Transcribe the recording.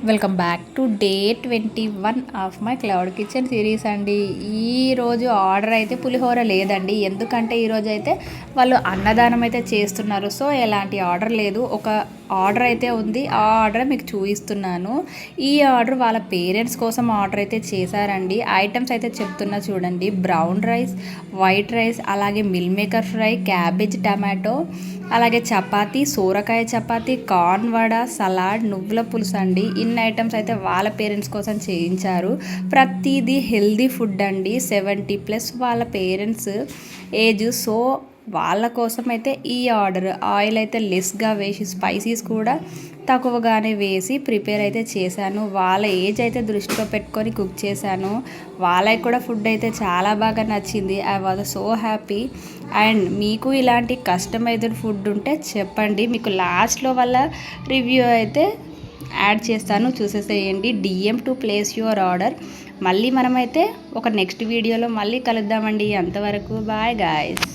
Welcome back to day 21 of my cloud kitchen series అండి. ఈరోజు order అయితే పులిహోర లేదండి, ఎందుకంటే ఈరోజు అయితే వాళ్ళు అన్నదానం అయితే చేస్తున్నారు. సో ఎలాంటి ఆర్డర్ లేదు, ఒక ఆర్డర్ అయితే ఉంది. ఆ ఆర్డర్ మీకు చూపిస్తున్నాను. ఈ ఆర్డర్ వాళ్ళ పేరెంట్స్ కోసం ఆర్డర్ అయితే చేశారండి. ఐటమ్స్ అయితే చెప్తున్నా చూడండి. బ్రౌన్ రైస్, వైట్ రైస్, అలాగే meal maker fry, cabbage, tomato, అలాగే చపాతీ, సోరకాయ చపాతీ, కార్న్ వడ, సలాడ్, నువ్వుల పులుసు అండి. ఇన్ని ఐటమ్స్ అయితే వాళ్ళ పేరెంట్స్ కోసం చేయించారు. ప్రతిదీ హెల్దీ ఫుడ్ అండి. 70+ వాళ్ళ పేరెంట్స్ ఏజ్. సో వాళ్ళ కోసం అయితే ఈ ఆర్డర్. ఆయిల్ అయితే లెస్గా వేసి, స్పైసీస్ కూడా తక్కువగానే వేసి ప్రిపేర్ అయితే చేశాను. వాళ్ళ ఏజ్ అయితే దృష్టిలో పెట్టుకొని కుక్ చేశాను. వాళ్ళకి కూడా ఫుడ్ అయితే చాలా బాగా నచ్చింది. I was so happy. And మీకు ఇలాంటి కస్టమైజ్డ్ ఫుడ్ ఉంటే చెప్పండి, మీకు లాస్ట్లో వాళ్ళ రివ్యూ అయితే యాడ్ చేస్తాను, చూసేసేయండి. DM to place your order. మళ్ళీ మనమైతే ఒక నెక్స్ట్ వీడియోలో మళ్ళీ కలుద్దామండి. అంతవరకు బాయ్ గాయ్స్.